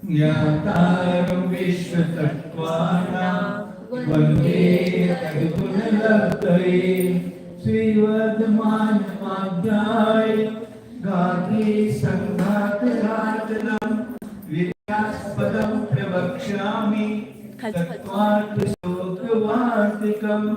ज्ञातारं विश्वतत्त्वानां वन्दे तद्गुणलब्धये श्रीवर्धमानमाध्याय गाति सङ्घातरातनं विद्यास्पदं प्रवक्ष्यामि तत्त्वार्थशोकवार्तिकम्।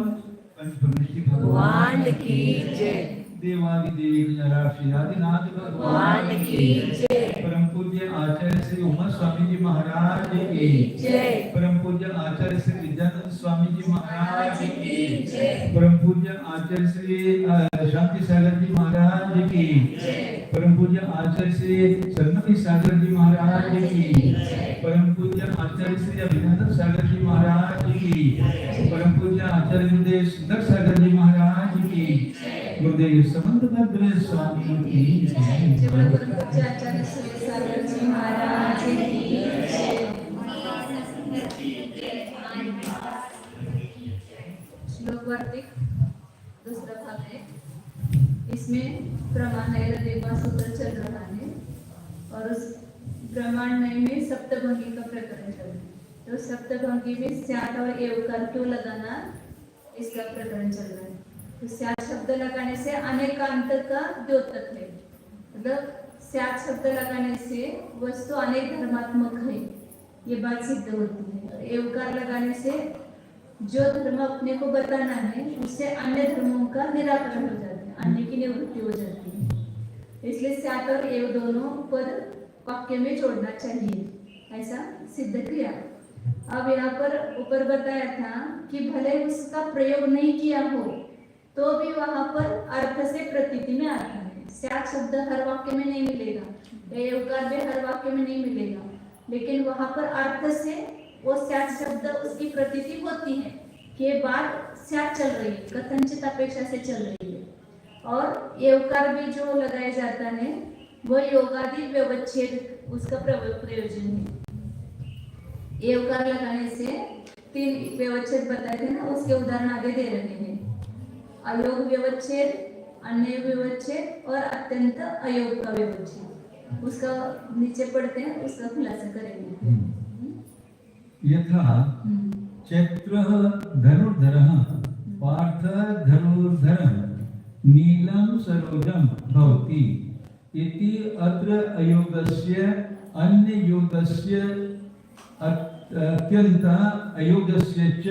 भगवान की जय। देवादिदेव नराशि आदिनाथ भगवान की जय। परम पूज्य आचार्य श्री उमा स्वामी जी महाराज की जय। परम पूज्य आचार्य श्री विद्यानंद स्वामी जी महाराज की जय। परम पूज्य आचार्य श्री शांति सागर जी महाराज की जय। परम पूज्य आचार्य श्री सरस्वती सागर जी महाराज की परम पूज्य आचार्य श्री अभिनंदन सागर जी महाराज की परम पूज्य आचार्य सुंदर सागर जी महाराज की गुरुदेव समंत भद्र स्वामी की जय। परम पूज्य आचार्य श्री सागर जी महाराज की जय। श्लोक वार्तिक दूसरा भाग है। इसमें प्रमाण देवा सूत्र चल रहा है और उस प्रमाण में सप्तभंगी का प्रकरण चल रहा है। तो सप्तभंगी में स्याट और एवकार क्यों लगाना, इसका प्रकरण चल रहा है। तो स्याट शब्द लगाने से अनेकांत का द्योतक है, मतलब स्याट शब्द लगाने से वस्तु अनेक धर्मात्मक है, ये बात सिद्ध होती है। और एवकार लगाने से जो धर्म अपने को बताना है उससे अन्य धर्मों का निराकरण हो जाता है, अन्य की निवृत्ति हो जाती है। इसलिए स्याट और एव दोनों पद वाक्य में जोड़ना चाहिए, ऐसा सिद्ध किया। अब यहाँ पर ऊपर बताया था कि भले उसका प्रयोग नहीं किया हो तो भी वहां पर अर्थ से प्रतीति में आता है। स्याट शब्द हर वाक्य में नहीं मिलेगा, एवकार भी हर वाक्य में नहीं मिलेगा, लेकिन वहां पर अर्थ से वो स्याट शब्द उसकी प्रतीति होती है कि ये बात स्याट चल रही है, कथनचित अपेक्षा से चल रही है। और एवकार भी जो लगाया जाता है वो योगादि व्यवच्छेद उसका प्रयोजन है। एवकार लगाने से 3 व्यवच्छेद बताए थे ना, उसके उदाहरण आगे दे रहे हैं। अयोग व्यवच्छेद, अन्य व्यवच्छेद और अत्यंत अयोग का व्यवच्छेद। उसका नीचे पढ़ते हैं, उसका खुलासा करेंगे। यथा चैत्रः धनुर्धरः पार्थ धनुर्धरः नीलं सरोजं भवति इति अत्र अयोगस्य अन्य योगस्य अत्यंत अयोगस्य च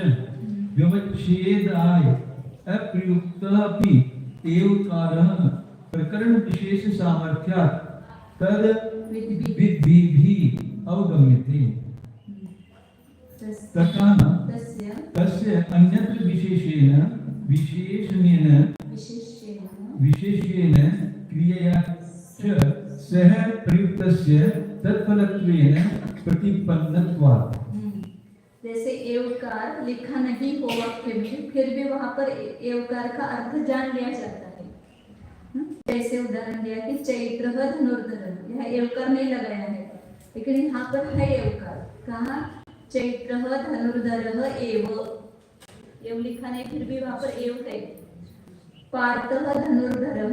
व्यवच्छेदाय अप्रयुक्तः अपि एवकारः प्रकरण विशेष सामर्थ्यात् तद विधिभिः अवगम्यते। तस्य अन्यत्र विशेषेण क्रियया च सह प्रयुक्तस्य तत्फलत्वेन प्रतिपन्नत्वात्। जैसे एवकार लिखा नहीं हो वाक्य में, फिर भी वहां पर एवकार का अर्थ जान लिया जाता है। जैसे उदाहरण दिया कि चैत्र धनुर्धर, यह एवकार नहीं लगाया है, लेकिन यहाँ पर है एवकार। कहा चैत्र धनुर्धर एव लिखा नहीं, फिर भी वहां पर एव है। पार्थ धनुर्धर,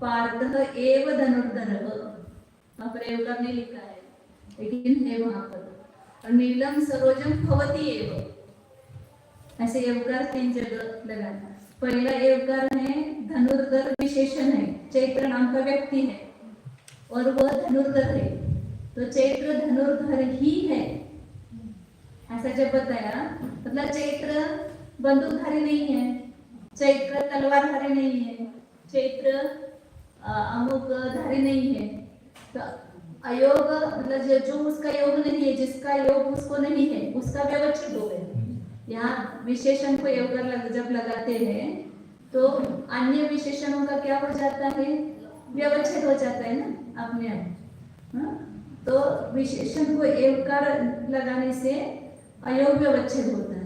पार्थ एव धनुर्धर, वहां पर एवकार नहीं लिखा है, लेकिन है वहां पर। और नीलम सरोजम भवति एव, ऐसे एवकार 3 जगह लगाना। पहला एवकार है धनुर्धर, विशेषण है, चैत्र नाम का व्यक्ति है और वह धनुर्धर है, तो चैत्र धनुर्धर ही है, ऐसा जब बताया। मतलब चैत्र बंदूकधारी नहीं है, चैत्र तलवारधारी नहीं है, चैत्र अमुकधारी नहीं है। तो अयोग मतलब जो उसका योग नहीं है, जिसका योग उसको नहीं है, उसका व्यवच्छेद हो गया। यहाँ विशेषण को एवकार जब लगाते हैं तो अन्य विशेषणों का क्या हो जाता है, व्यवच्छेद हो जाता है ना अपने आप। तो विशेषण को एवकार लगाने से अयोग व्यवच्छेद होता है।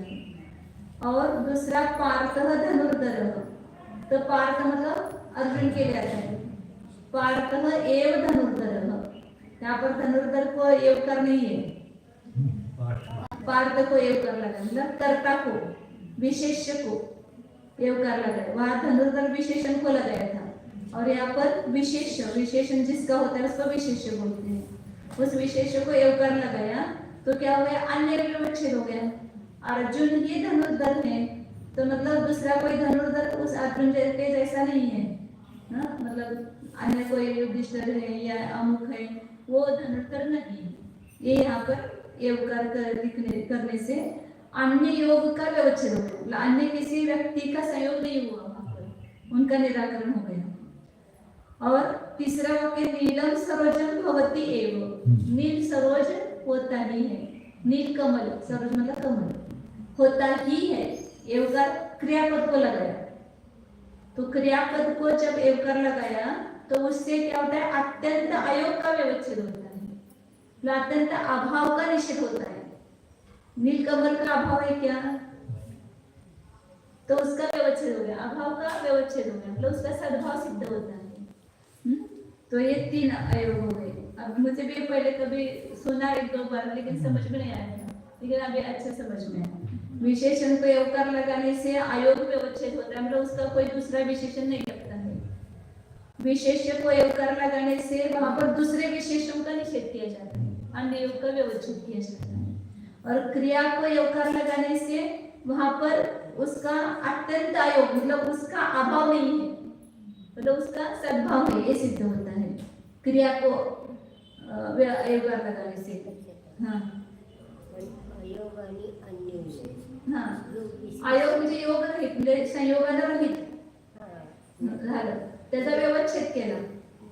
और दूसरा पार्थ धनुर्धर, तो पार्थ मतलब अर्जुन के लिए आता है, पार्थ एव धनुर्धर। यहाँ पर धनुर्धर को एवकार नहीं है, पार्थ को एवकार लगा, मतलब कर्ता को, विशेष्य को एवकार लगाया। वहां धनुर्धर विशेषण को लगाया था, और यहाँ पर विशेष्य, विशेषण जिसका होता है उसको विशेष्य बोलते हैं। उस विशेष को एवकार लगाया तो क्या हो गया, अन्य व्यवच्छेद हो गया। अर्जुन ही धनुर्धर है तो मतलब दूसरा कोई धनुर्धर उस अर्जुन के जैसा नहीं है ना, मतलब अन्य कोई युधिष्ठिर है या अमुक है, वो धनुर्धर नहीं। ये यहाँ पर एवकार करने से अन्य योग का व्यवच्छेद हो गया, मतलब अन्य किसी व्यक्ति का संयोग नहीं हुआ, वहां पर उनका निराकरण हो गया। और तीसरा वाक्य नीलम सरोजम भवति एव, नील सरोज होता ही है, नील कमल, सरोज मतलब कमल होता ही है। एवकार क्रियापद को लगाया तो क्रियापद को जब एवकार लगाया तो उससे क्या होता है, अत्यंत अयोग का व्यवच्छेद होता है, अत्यंत अभाव का निषेध होता है। नीलकमल का अभाव है क्या, तो उसका व्यवच्छेद हो गया, अभाव का व्यवच्छेद हो गया, मतलब उसका सद्भाव सिद्ध होता है। तो ये 3 अयोग हो गए। अब मुझे भी पहले कभी सुना 1-2 बार, लेकिन समझ में नहीं आया था, लेकिन अभी अच्छे समझ में आया। विशेषण को एवकार लगाने से अयोग व्यवच्छेद होता है, मतलब उसका कोई दूसरा विशेषण नहीं लगता है। विशेष्य को एवकार लगाने से वहां पर दूसरे विशेषण का निषेध किया जाता है, अन्य योग का व्यवच्छेद किया जाता है। और क्रिया को एवकार लगाने से वहां पर उसका अत्यंत अयोग, मतलब उसका अभाव नहीं है, मतलब उसका सद्भाव है, ये सिद्ध होता है क्रिया को एवकार लगाने से। हाँ अयोग आणि अन्य विशेष. हाँ, योग विशेष. अयोग म्हणजे योग रहित, म्हणजे संयोगानं रहित झालं, त्याचा व्यवच्छेद केला.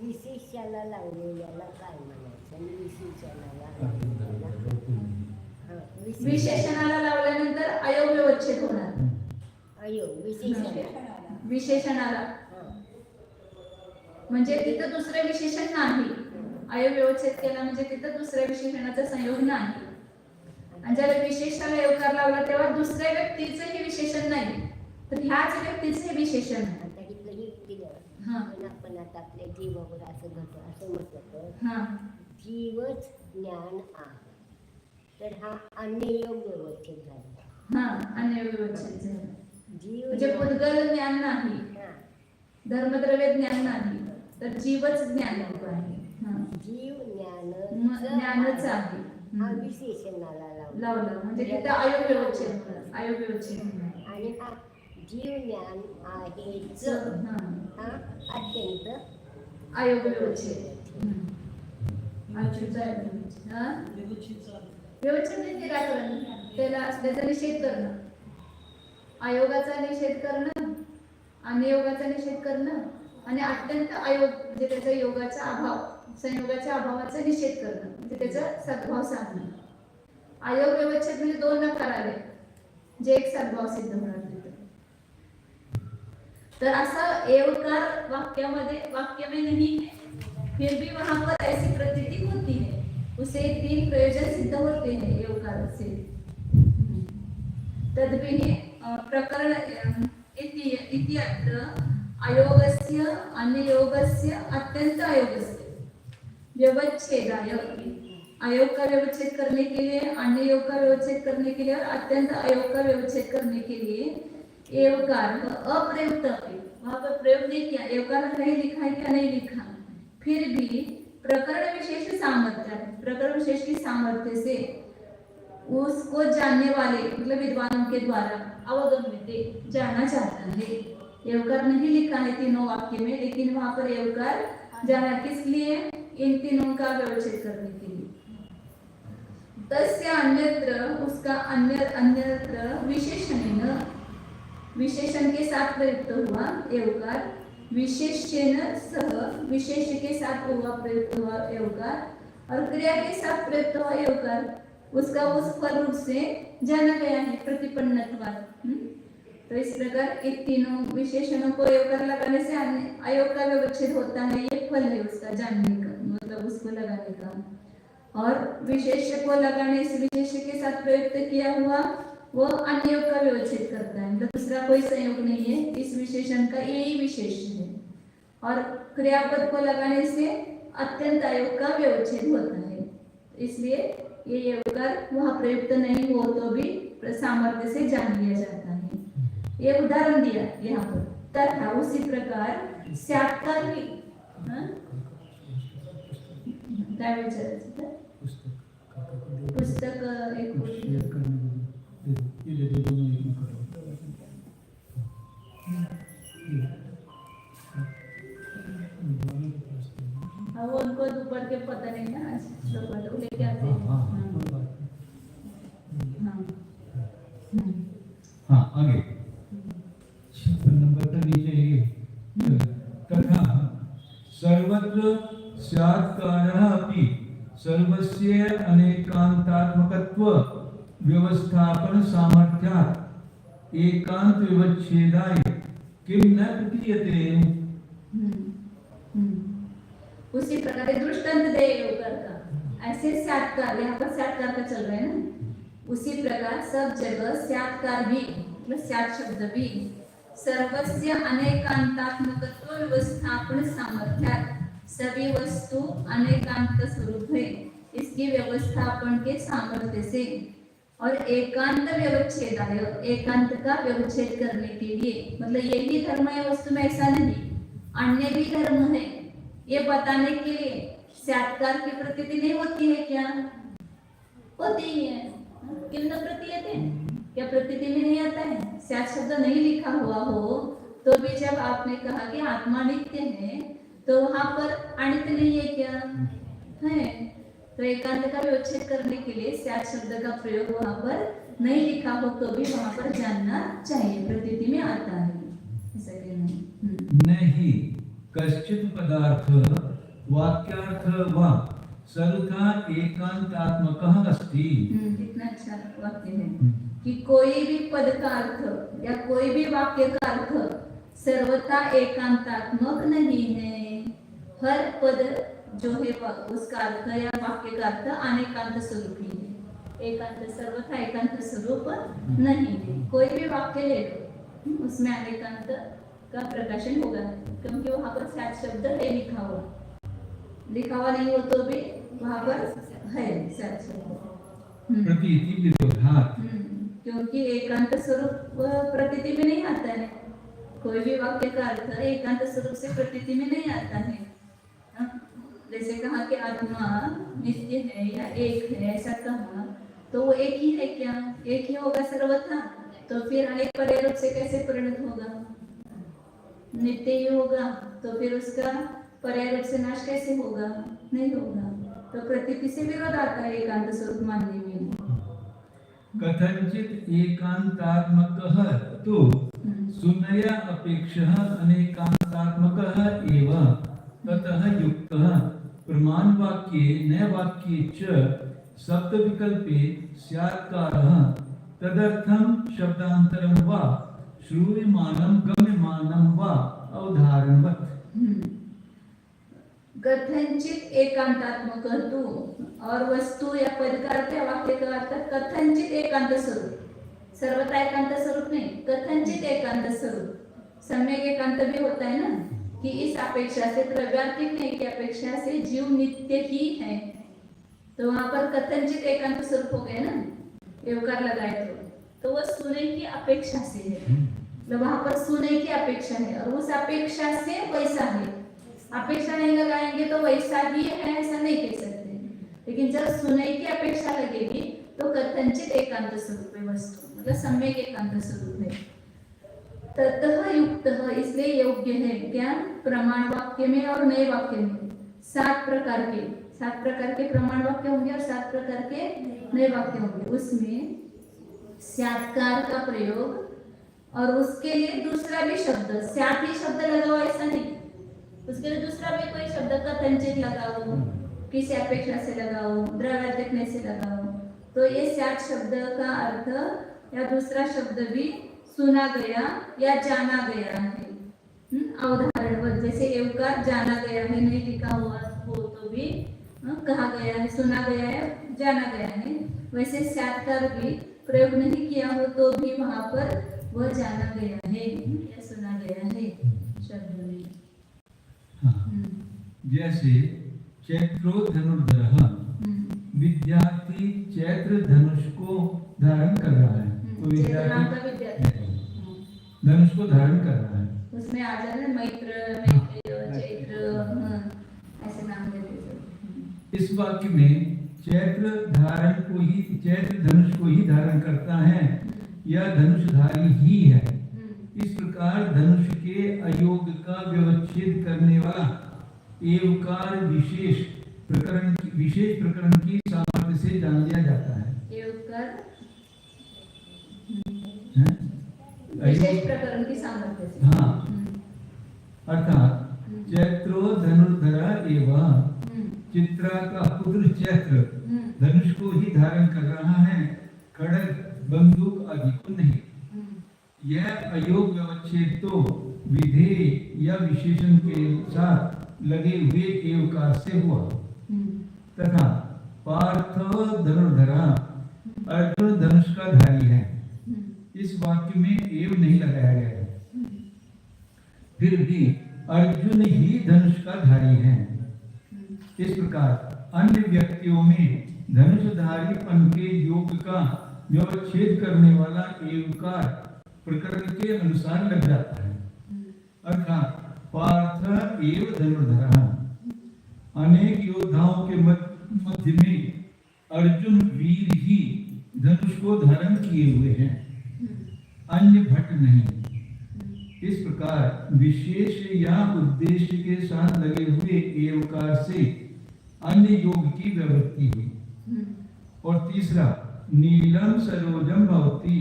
विशेषाला लावलेल्याला काय म्हणायचं आणि विशेषणाला लावलेल्याला? विशेषणाला लावल्यानंतर अयोग व्यवच्छेद होणार. अयोग विशेषणाला. विशेषणाला म्हणजे तिथं दुसरं विशेषण नाही, अयोग व्यवच्छेद केला म्हणजे तिथं दुसऱ्या विशेषणाचा संयोग नाही. आणि ज्याला विशेषणाला एवकार लावला तेव्हा दुसऱ्या व्यक्तीचं हे विशेषण नाही, तर ह्याच व्यक्तीचं हे विशेषण आहे. आता इथलं हे दिलं. हा. पण आपण आता आपल्या जीवावर असं घडतं असं म्हटलं तर हा जीवच ज्ञान आहे, तर हा अन्य योग व्यवस्थित झाला. हा, अन्य व्यवच्छेद झाला. जीव म्हणजे पुद्गल ज्ञान नाही, हा. धर्मद्रव्य ज्ञान नाही, तर जीवच ज्ञान आहे. हा, जीव ज्ञानच आहे. हा विशेषणाला लावलं म्हणजे तिथे अयोग व्यवच्छेद होणार, अयोग व्यवच्छेद होणार. आणि हा जीव ज्ञान आहेच हा, हा अत्यंत अयोग व्यवच्छेद. अच्युत आहे व्यवच्छेद. हा, व्यवच्छेद म्हणजे निराकरण, त्याचा निषेध करणं, अयोगाचा निषेध करणं, अनियोगाचा निषेध करणं आणि अत्यंत अयोग म्हणजे त्याचा योगाचा अभाव, संयोगाच्या अभावाचा निषेध करणं, म्हणजे त्याचा सद्भाव साधणं. अयोग व्यवच्छेद म्हणजे 2 नकार आले, जे एक सद्भाव सिद्ध होणार तिथे. तर असं एवकार वाक्य में नहीं है, फिर भी वहां पर ऐसी प्रतीति होती है, उसे 3 प्रयोजन सिद्ध होते हैं एवकार से. तद्भिः प्रकरण इति अत्र अयोगस्य अन्ययोगस्य अत्यंत अयोगस्य व्यवच्छेदाय, अयोग का व्यवच्छेद करने के लिए, अन्य योग का व्यवच्छेद करने के लिए और अत्यंत अयोग का व्यवच्छेद करने के लिए एवकार अप्रयुक्त, वहां पर प्रयोग नहीं किया, एवकार कहीं लिखा है क्या, नहीं लिखा, फिर भी प्रकरण विशेष सामर्थ्य, प्रकरण विशेष की सामर्थ्य से उसको जानने वाले मतलब विद्वानों के द्वारा अवगम्यते जाना जाता है. एवकार नहीं लिखा है तीनों वाक्य में, लेकिन वहां पर एवकार जाना किस लिए, इन तीनों का व्यवच्छेद करने के लिए. तस्य अन्यत्र, उसका अन्यत्र विशेषणेन, विशेषण के साथ प्रयुक्त हुआ एवकार, विशेषण सह विशेष के साथ हुआ प्रयुक्त हुआ एवकार, और क्रिया के साथ प्रयुक्त हुआ एवकार, उसका उस फल रूप से जाना गया है प्रतिपन्नत्वात्. तो इस प्रकार इन तीनों विशेषणों को एवकार लगाने से अयोग का व्यवच्छेद होता है, ये फल है उसका जानने का, मतलब उसको लगाने का. और विशेष को लगाने से विशेष के साथ प्रयुक्त किया हुआ वो अन्य योग का व्यवच्छेद करता है, मतलब दूसरा कोई संयोग नहीं है, इस विशेषण का यही विशेष है. और क्रियापद को लगाने से अत्यंत अयोग का व्यवच्छेद होता है, इसलिए ये एवकार वहाँ प्रयुक्त नहीं हो तो भी सामर्थ्य से जान लिया जाता है. ये उदाहरण दिया यहाँ पर. तथा उसी प्रकार स्यात् का भी, काय विचारायचं पुस्तक एक शेयर करने दो। ये दे दो, दोनों एक में करो। हाँ, वो उनको दोपहर के पता नहीं ना, श्लोक वो लेके आते हैं। हाँ, हाँ। कोई बात नहीं। हाँ। हाँ, आगे 56 नंबर पर नीचे ये तथा सर्वत्र स्यात्कारः अपि सर्वस्य अनेकांतात्मकत्व व्यवस्थापन सामर्थ्यात् एकांत विवच्छेदाय किम न प्रतीयते। उसी प्रकार दृष्टांत दे ऊपर का, ऐसे स्यात्कार, यहाँ पर स्यात्कार का चल रहा है ना, उसी प्रकार सब जगह स्यात्कार भी मतलब स्यात् शब्द भी सर्वस्य अनेकांतात्मकत्व व्यवस्थापन सामर्थ्यात्, सभी वस्तु अनेकांत स्वरूप है, इसकी व्यवस्थापन के सामर्थ्य से, और एकांत व्यवच्छेदाय, एकांत का व्यवच्छेद करने के लिए, मतलब यही धर्म है वस्तु में ऐसा नहीं, अन्य भी धर्म है, ये बताने के लिए स्यात्कार की प्रतीति नहीं होती है क्या? होती ही है। किम न प्रतीयते, क्या प्रतीति में नहीं आता है? स्यात् शब्द नहीं लिखा हुआ हो तो भी जब आपने कहा कि आत्मा नित्य है तो वहां पर अनित्य नहीं है क्या है? तो एकांत का व्यवच्छेद करने के लिए स्यात् शब्द का प्रयोग वहां पर नहीं लिखा हो तो भी वहां पर जानना चाहिए, प्रतीति में आता है, ऐसा कहना। नहीं कश्चित् पदार्थ वाक्यार्थ वा सर्वथा एकांतात्मकः अस्ति। कितना अच्छा वाक्य है कि कोई भी पद का अर्थ या कोई भी वाक्य का अर्थ सर्वथा एकांतात्मक नहीं है। हर पद जो है उसका अर्थ या वाक्य का अर्थ अनेकांत स्वरूप ही है, एकांत सर्वथा एकांत स्वरूप नहीं है। कोई भी वाक्य ले लो उसमें अनेकांत का प्रकाशन होगा, क्योंकि वहां पर स्यात् शब्द है लिखा हुआ नहीं हो तो भी वहां पर है स्यात् शब्द। प्रतीति विरोधात्, क्योंकि एकांत स्वरूप प्रतीति में नहीं आता है, कोई भी वाक्य का अर्थ एकांत स्वरूप से प्रतीति में नहीं आता है। जैसे कहा कि आत्मा नित्य है या एक है, ऐसा कहा तो वो एक ही है क्या? एक ही होगा सर्वथा, तो फिर अनेक पर्याय रूप से कैसे परिणत होगा? नित्य ही होगा तो फिर उसका पर्याय रूप से नाश कैसे होगा? नहीं होगा। तो प्रतीति से विरोध आता है एकांत स्वरूप मानने में। कथंचित एकांतात्मकः तु सुनया अपेक्षः अनेकांतात्मकः एव ततः युक्तः प्रमाण वाक्ये न वाक्ये च शब्द विकल्पे स्यात्कारः तदर्थं शब्दान्तरं वा श्रूयमानं गम्यमानं वा अवधारणवत्। कथंचित एकांतात्मक तू, और वस्तु या पद का अर्थ या वाक्य का अर्थ कथंचित एकांत स्वरूप, सर्वथा एकांत स्वरूप नहीं, कथंचित एकांत स्वरूप। सम्यक एकांत भी होता है ना कि इस अपेक्षा से, द्रव्यार्थिक नहीं की अपेक्षा से जीव नित्य ही है, तो वहां पर कथंचित एकांत स्वरूप हो गया ना, एवकार लगाए तो वो सुने की अपेक्षा से है, तो वहां पर सुने की अपेक्षा है और उस अपेक्षा से वैसा है। अपेक्षा नहीं लगाएंगे तो वैसा ही है ऐसा नहीं कह सकते, लेकिन जब सुने की अपेक्षा लगेगी तो कथंचित एकांत स्वरूप है वस्तु, मतलब सम्यक एकांत स्वरूप है। ततः युक्तः, इसलिए योग्य है क्या? प्रमाण वाक्य में और नए वाक्य में 7 प्रकार के प्रमाण वाक्य होंगे और 7 प्रकार के नए वाक्य होंगे। उसमें स्यात्कार का प्रयोग और उसके लिए दूसरा भी शब्द, स्यात् ही शब्द लगाओ ऐसा नहीं, उसके लिए दूसरा भी कोई शब्द कथंचित लगाओ, किसी अपेक्षा से लगाओ, द्रव्यार्थिक से लगाओ, तो ये स्यात् शब्द का अर्थ या दूसरा शब्द भी सुना गया या जाना गया है। अवधारण, जैसे एवकार जाना गया है नहीं लिखा हुआ हो तो भी कहा गया है, सुना गया है, जाना गया है। वैसे स्यात्कार भी प्रयोग नहीं किया हो तो भी वहां पर वह जाना गया है या सुना गया है शब्द में। जैसे चैत्रो धनुर्धरः, विद्यार्थी चैत्र धनुष को धारण कर रहा है, तो विद्यार्थी धनुष को धारण कर रहा है। उसमें आ जाए मैत्र, चैत्र, ऐसे नाम देते हैं। इस वाक्य में चैत्र धनुष को ही धारण करता है या धनुषधारी ही है। इस प्रकार धनुष के अयोग का व्यवच्छेद करने वाला एवकार विशेष प्रकरण की सामर्थ्य से जान लिया जाता है। एवकार हैं? विशेष प्रकरण की सामर्थ्य से। हाँ, अर्थात चैत्रो धनुर्धरा एवं चित्रा का पुत्र चैत्र धनुष को ही धारण कर रहा है, खड़ग बंदूक आदि को नहीं। यह अयोग व्यवच्छेद तो विधेय या विशेषण के साथ लगे हुए एवकार से हुआ। तथा पार्थ धनुर्धरा अर्जुन धनुष का धारी है, इस वाक्य में एव नहीं लगाया गया है। फिर भी अर्जुन ही धनुष का धारी है। इस प्रकार अन्य व्यक्तियों में धनुषधारीपन के योग का व्यवच्छेद करने वाला एवकार प्रकरण के अनुसार लग जाता है। अर्थात पार्थ एव धनुर्धरा, अनेक योद्धाओं के मध्य में अर्जुन वीर ही धनुष को धारण किए हुए हैं, अन्य भट्ट नहीं। इस प्रकार विशेष या उद्देश्य के साथ लगे हुए एवकार से अन्य योग की प्रवृत्ति हुई। और तीसरा, नीलम सरोजम भवती,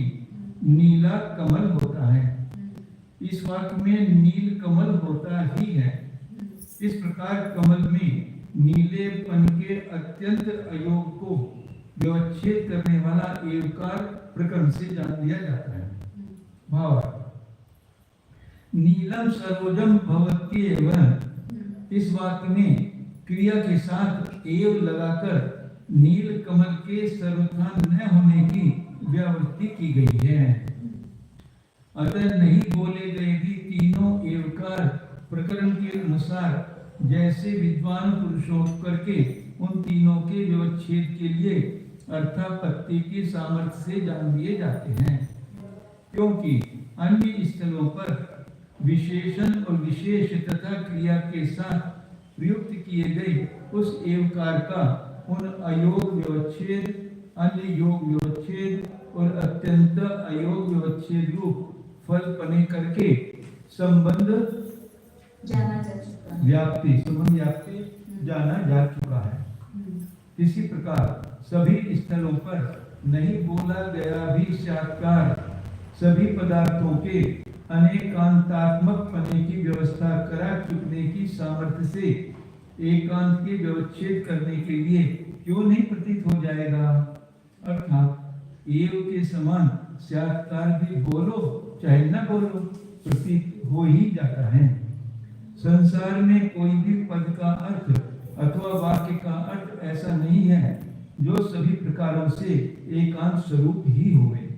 नीला कमल होता है। इस वाक्य में नील कमल होता ही है। इस प्रकार कमल में नीलेपन के अत्यंत अयोग को व्यवच्छेद करने वाला एवकार प्रकरण से जान लिया जाता है। भाव नीलम सरोजम भवती एवं, इस वाक्य में क्रिया के साथ एव लगाकर नील कमल के सर्वोत्थान न होने की व्यावृत्ति की गई है। अतः नहीं बोले गए भी तीनों एवकार प्रकरण के अनुसार जैसे विद्वान पुरुषोत्तर के उन तीनों के व्यवच्छेद के लिए अर्थापत्ति की सामर्थ्य से जान लिए जाते हैं, क्योंकि अन्य स्थलों पर विशेषण और विशेष तथा क्रिया के साथ प्रयुक्त किए गए उस एवकार का उन अयोग व्यवच्छेद, अन्य योग व्यवच्छेद और अत्यंत अयोग व्यवच्छेद रूप फल पने करके संबंध जाना जा चुका है, व्याप्ति जाना जा चुका है। इसी प्रकार सभी स्थलों पर नहीं बोला गया भी साक्षात्कार सभी पदार्थों के अनेकांतात्मक पने की व्यवस्था करा चुकने की सामर्थ्य से एकांत के व्यवच्छेद करने के लिए क्यों नहीं प्रतीत हो जाएगा। अर्थात एव के समान साक्षात्कार भी बोलो चाहे न बोलो प्रतीत हो ही जाता है। संसार में कोई भी पद का अर्थ अथवा वाक्य का अर्थ ऐसा नहीं है जो सभी प्रकारों से एकांत स्वरूप ही होवे,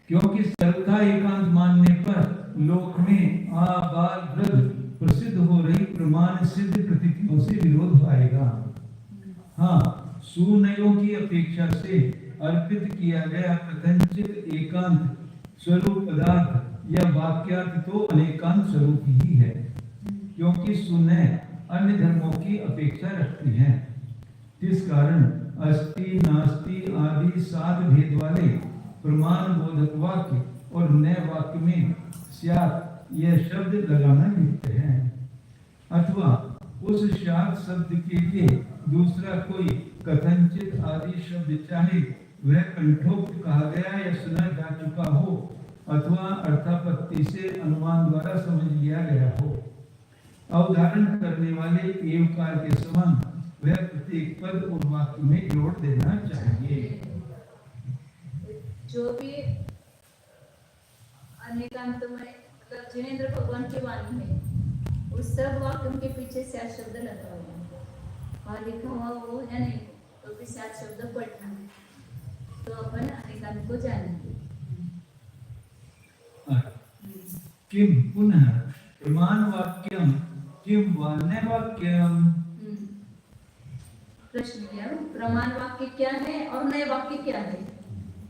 क्योंकि सर्वथा एकांत मानने पर लोक में आबाल वृद्ध प्रसिद्ध हो रही प्रमाण सिद्ध प्रतीतियों से विरोध आएगा। हाँ, सुनयों की अपेक्षा से अर्पित किया गया कथनचित एकांत स्वरूप पदार्थ या वाक्यार्थ तो अनेकांत स्वरूप ही है, क्योंकि सुनय अन्य धर्मों की अपेक्षा रखती हैं। इस कारण अस्ति नास्ति आदि 7 भेद वाले प्रमाण बोधक वाक्य और नए वाक्य में स्यात् यह शब्द लगाना युक्त है, अथवा उस स्यात् शब्द के लिए दूसरा कोई कथनचित आदि शब्द चाहे वह कंठोक्त कहा गया या सुना जा चुका हो अथवा अर्थापत्ति से अनुमान द्वारा समझ लिया गया हो। अवधारण करने वाले एवकार के समान वह प्रत्येक पद और वाक्य में जोड़ देना चाहिए। जो भी अनेकांत में मतलब जिनेंद्र भगवान की वाणी है उस सब वाक्यों के पीछे स्यात् शब्द लगा हुआ है, और लिखा हुआ वो है नहीं तो भी स्यात् शब्द पढ़ना है, तो अपन अनेकांत को जानेंगे। किम पुनः प्रमाण वाक्यम किम वाण्य वाक्यम। प्रश्न किया प्रमाण वाक्य क्या है और नए वाक्य क्या है।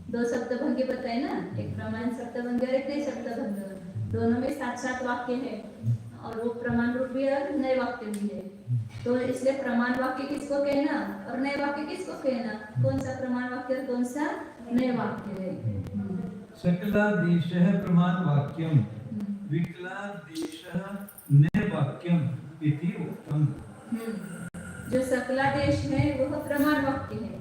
2 शब्दभंगी बताए ना, एक प्रमाण शब्दभंगी और एक नए शब्दभंगी, दोनों में 7-7 वाक्य है और वो प्रमाण रूप भी है और नए वाक्य भी है। तो इसलिए प्रमाण वाक्य किसको कहना और नए वाक्य किसको कहना, कौन सा प्रमाण वाक्य और कौन सा नए वाक्य है। सकलादेशः प्रमाण वाक्यम विकलादेशः नए वाक्यम इति उक्तम। जो सकलादेश है वह प्रमाण वाक्य है।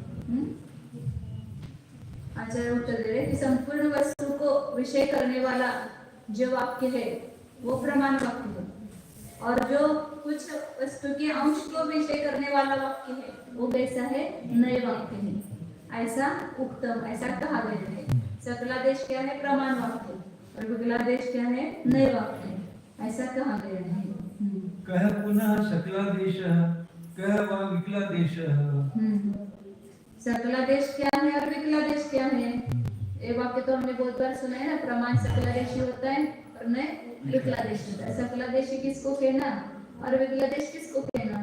आचार्य उत्तर दे रहे कि संपूर्ण वस्तु को विषय करने वाला जो वाक्य है वो प्रमाण वाक्य है, और जो कुछ वस्तु के अंश को विषय करने वाला वाक्य है वो कैसा है, नए वाक्य है। ऐसा उक्तम, ऐसा कहा गया है। सकलादेश क्या है, प्रमाण वाक्य, और विकलादेश क्या है, नए वाक्य, ऐसा कहा गया है। कह पुनः सकलादेशः कह वा विकलादेशः। सकलादेश क्या है और विकलादेश क्या है, ये वाक्य तो हमने बहुत बार सुना है ना। प्रमाण सकलादेशी होता है और नए विकलादेश होता है। सकलादेशी किसको कहना और विकलादेश किसको कहना,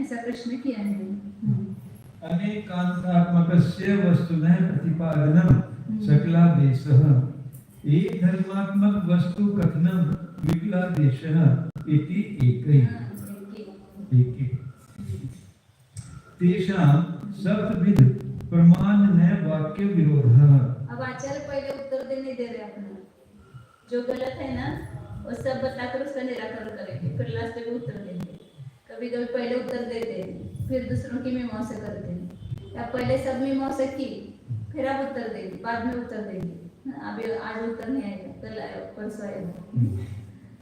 ऐसा प्रश्न किया है। अनेकांतात्मकस्य वस्तुनः प्रतिपादनम सकलादेशः एक धर्मात्मक वस्तु कथनम विकलादेशः इति एकै तेषां सप्तविध प्रमाण नए वाक्य विरोधः। अब आचार्य पहले उत्तर नहीं दे रहे अपना, जो गलत है ना वो सब बताकर उसका निराकरण करेंगे, फिर लास्ट में उत्तर देंगे। कभी कभी पहले उत्तर देते हैं फिर दूसरों की मीमांसा करते हैं, या पहले सब मीमांसा की फिर आप उत्तर देंगे, बाद में उत्तर देंगे। अभी आज उत्तर नहीं आएगा, कल आएगा, परसों आएगा।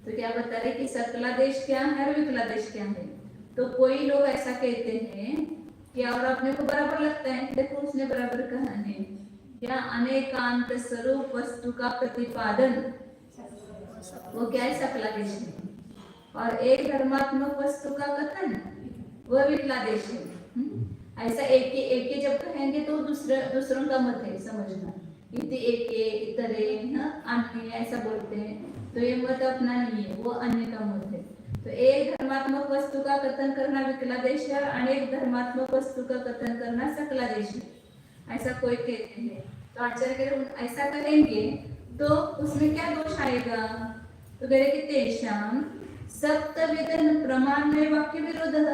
तो क्या बता रहे कि सकलादेश क्या है और विकलादेश क्या है। तो कोई लोग ऐसा कहते हैं कि और अपने को बराबर लगता है, देखो उसने बराबर कहा है क्या, अनेकांत स्वरूप वस्तु का प्रतिपादन वो क्या है, सकलादेश है, और एक धर्मात्मक वस्तु का कथन वह विकलादेश है। ऐसा एक के जब कहेंगे तो दूसरों का मत है, समझना। इति एके इतरे अन्य ऐसा बोलते हैं, तो ये मत अपना नहीं है, वो अन्य का मत है। तो एक धर्मात्मक वस्तु का कथन करना विकलादेश है, अनेक धर्मात्मक वस्तु का कथन करना सकलादेश है, ऐसा कोई कहते हैं। तो आचार्य ऐसा करेंगे तो उसमें क्या दोष आएगा, तो कह रहे कि तेषां सप्तविधन प्रमाण नए वाक्य विरोधः।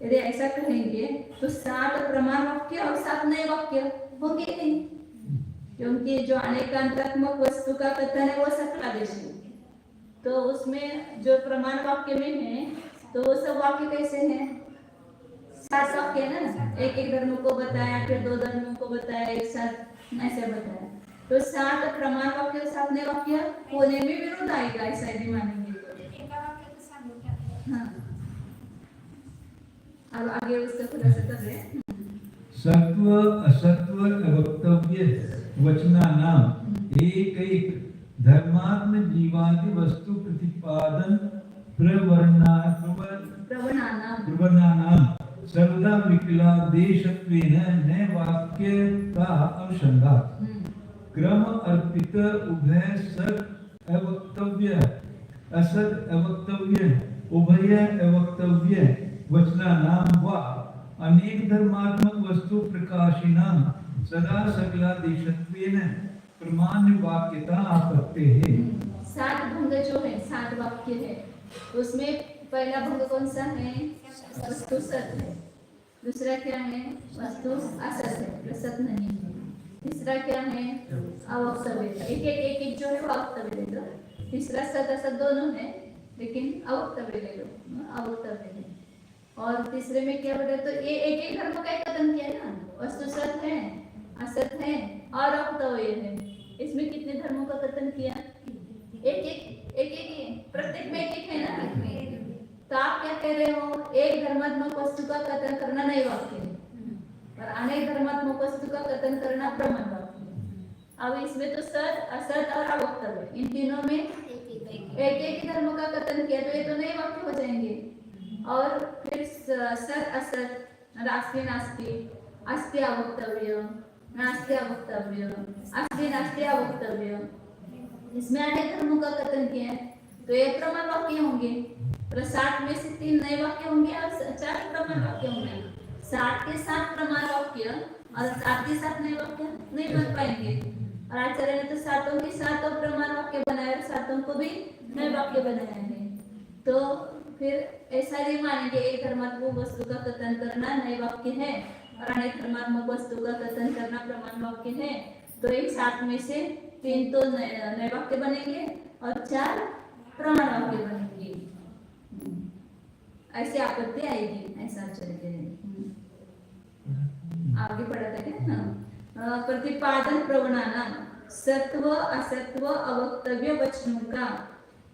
यदि ऐसा कहेंगे तो 7 प्रमाण वाक्य और 7 नए वाक्य होंगे नहीं, क्योंकि जो अनेकांतात्मक वस्तु का कथन है वो सकलादेश है। तो उसमें जो प्रमाण वाक्य में है तो वो सब वाक्य कैसे हैं, 7 वाक्य है ना, एक धर्म को बताया, फिर 2 धर्मों को बताया, एक साथ ऐसे बताया। तो 7 प्रमाण वाक्य और 7 नए वाक्य होने में विरोध आएगा, ऐसा यदि मानेंगे तो। हाँ, अब आगे उसका खुलासा कर रहे हैं। सत्व असत्व वक्तव्य वचनानाम एक धर्मात्म जीवादि वस्तु प्रतिपादन प्रवणानाम सर्वदा विकलादेशत्वेन नए वाक्य का अनुसंधान क्रम अर्पित उभय सत् अवक्तव्य असत् अवक्तव्य उभय अवक्तव्य वचनानाम वा अनेक धर्मात्मक वस्तु प्रकाशिनां सदा सकलादेशत्वेन प्रमाण वाक्यता आपत्ते है। 7 भंग जो है, 7 वाक्य है, उसमें पहला भंग कौन सा है, वस्तु सत्य है। दूसरा क्या है, वस्तु असत है, सत नहीं है। तीसरा क्या है, अवक्तव्य। एक जो है वो अवक्तव्य ले लो। तीसरा सत असत दोनों है, लेकिन अवक्तव्य ले लो, अवक्तव्य है। और तीसरे में क्या बोले, तो ये एक धर्म का कथन किया ना, वस्तु सत है, असत है और अवक्तव्य है। इसमें कितने धर्मों का कथन किया, एक प्रत्येक में एक है ना। तो आप क्या कह रहे हो, एक धर्मात्मक वस्तु का कथन करना नए वाक्य है, और अनेक धर्मात्मक वस्तु का कथन करना प्रमाण वाक्य है। अब इसमें तो सत असत और अवक्तव्य, इन तीनों में एक धर्म का कथन किया, तो ये तो नए वाक्य हो जाएंगे। और फिर सत असत, नास्ति नास्ति, अस्ति अवक्तव्य, नास्ति अवक्तव्य, अस्ति नास्ति अवक्तव्य, इसमें अनेक धर्मों का कथन किया है, तो ये प्रमाण वाक्य होंगे। तो 7 में से 3 नए वाक्य होंगे और 4 प्रमाण वाक्य होंगे। 7 के 7 प्रमाण वाक्य और 7 के 7 नए वाक्य नहीं बन पाएंगे। और आचार्य ने तो 7 के 7 प्रमाण वाक्य बनाए और 7 को भी नए वाक्य बनाए हैं। तो फिर ऐसा नहीं मानेंगे एक धर्मात्मक वस्तु का कथन करना नए वाक्य है और अनेक धर्मात्मक वस्तु का कथन करना प्रमाण वाक्य है, तो एक साथ में से 3 तो नए वाक्य बनेंगे और 4 प्रमाण वाक्य बनेंगे। ऐसे आपत्ति आएगी, ऐसा आचार्य कह रहे हैं। आगे पढ़ा था क्या? प्रतिपादन प्रवणाना सत्व असत्व अवक्तव्य वचनों का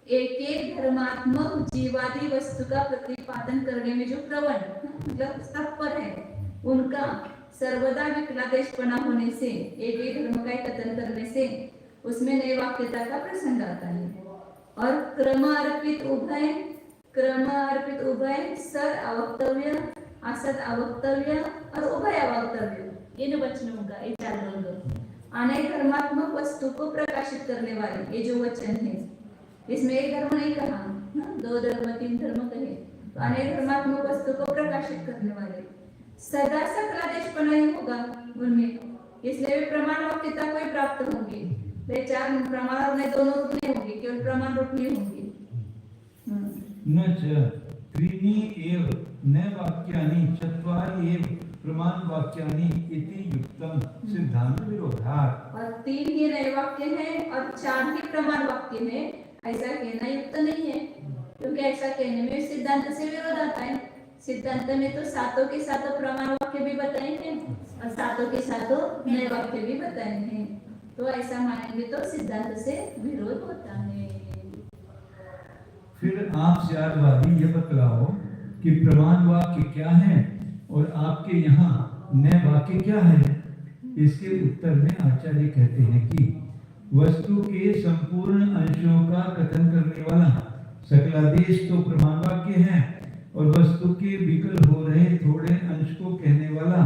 एक एक धर्मात्मक जीवादी वस्तु का प्रतिपादन करने में जो प्रवण मतलब तत्पर है, उनका सर्वदा विकलादेशपना होने से एक एक धर्म का कथन करने से उसमें नई वाक्यता का प्रसंग आता है। और क्रम अर्पित उभय सद अवक्तव्य असद अवक्तव्य और उभय अवक्तव्य, इन वचनों का ये 4 वर्ग अनेक धर्मात्मक वस्तु को प्रकाशित करने वाले ये जो वचन है, इसमें एक धर्म नहीं कहा, 2 धर्म 3 धर्म कहे, तो अनेक धर्मात्मक वस्तु को प्रकाशित करने वाले सदा सकलादेशपना ही होगा उनमें, इसलिए वे प्रमाण वाक्यता को ही प्राप्त होंगे। वे 4 प्रमाण और नहीं दोनों रूप नहीं होंगे, केवल प्रमाण रूप में होंगे। न च त्रीणि एव न वाक्यानि चत्वारि एव प्रमाण वाक्यानि इति युक्तम सिद्धांत विरोधात्। और 3 ही नए वाक्य हैं और 4 ही प्रमाण वाक्य हैं, ऐसा कहना युक्त नहीं है, क्योंकि ऐसा कहने में सिद्धांत से विरोध आता है। सिद्धांत में तो 7 के 7 प्रमाण वाक्य भी बताए हैं और 7 के 7 नए वाक्य भी बताए हैं, तो ऐसा मानेंगे तो सिद्धांत से विरोध होता है। फिर आप चारवादी ये बतलाओ कि प्रमाण वाक्य क्या है और आपके यहाँ नए वाक्य क्या है। इसके उत्तर में आचार्य कहते हैं कि वस्तु के संपूर्ण अंशों का कथन करने वाला सकलादेश तो प्रमाण वाक्य है और वस्तु के विकल हो रहे थोड़े अंश को कहने वाला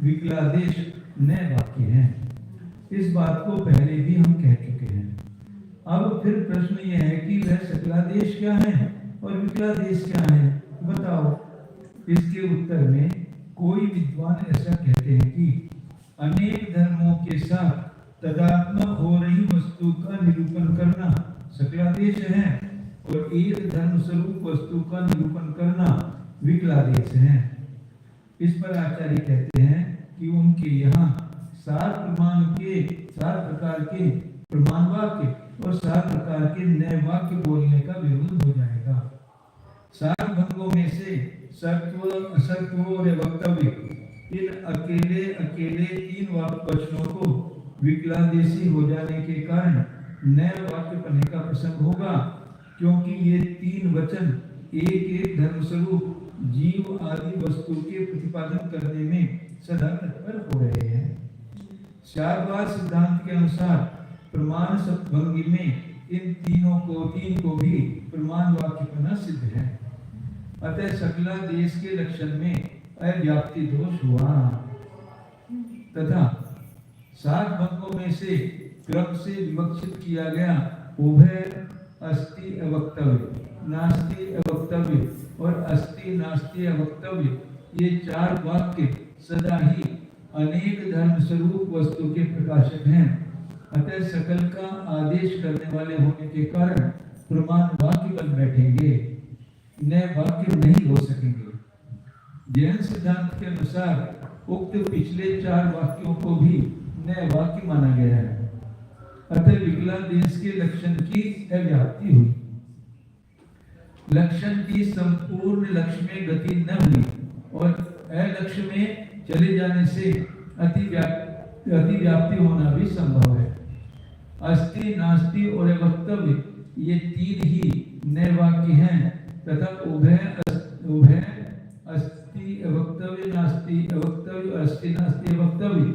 विकलादेश नए वाक्य है। इस बात को पहले भी हम कह चुके हैं। अब फिर प्रश्न यह है कि वह सकलादेश क्या है और विकलादेश क्या है, बताओ। इसके उत्तर में कोई विद्वान ऐसा कहते हैं कि अनेक धर्मों के साथ तदात्मक हो रही वस्तु का निरूपण करना सकलादेश है और एक धर्म स्वरूप वस्तु का निरूपण करना विकलादेश है। इस पर आचार्य कहते हैं कि उनके यहाँ 7 प्रकार के प्रमाण वाक्य और 7 प्रकार के नए वाक्य बोलने का विरोध हो जाएगा। 7 भंगों में से सत्व असत्व और वक्तव्य, इन अकेले 3 वचनों को विकलादेशी हो जाने के कारण नए वाक्य बनने का प्रसंग होगा, क्योंकि ये 3 वचन एक धर्म स्वरूप जीव आदि वस्तु के प्रतिपादन करने में सदा तत्पर हो रहे हैं। चारवाद सिद्धांत के अनुसार प्रमाण सप्तभंगी में इन 3 को भी प्रमाण वाक्य बना सिद्ध है। अतः सकला देश के लक्षण में अव्याप्ति दोष हुआ तथा 7 भंगों में से क्रम से विवक्षित किया गया उभय अस्ति अवक्तव्य, नास्ति अवक्तव्य और अस्ति नास्ति अवक्तव्य, ये 4 वाक्य सदा ही अनेक धर्म स्वरूप वस्तु के प्रकाशक हैं। अतः सकल का आदेश करने वाले होने के कारण प्रमाण वाक्य बन बैठेंगे, नए वाक्य नहीं हो सकेंगे। जैन सिद्धांत के अनुसार उक्त पिछले 4 वाक्यों को भी नए वाक्य माना गया है। अतः विकलादेश के लक्षण की अव्याप्ति हुई, लक्षण की संपूर्ण लक्ष्य में गति न हुई और अलक्ष्य में चले जाने से अतिव्याप्ति होना भी संभव है। अस्ति नास्ति और वक्तव्य, ये 3 ही नए वाक्य हैं तथा उभय अस्ति अवक्तव्य, नास्ति अवक्तव्य, अस्ति नास्ति अवक्तव्य,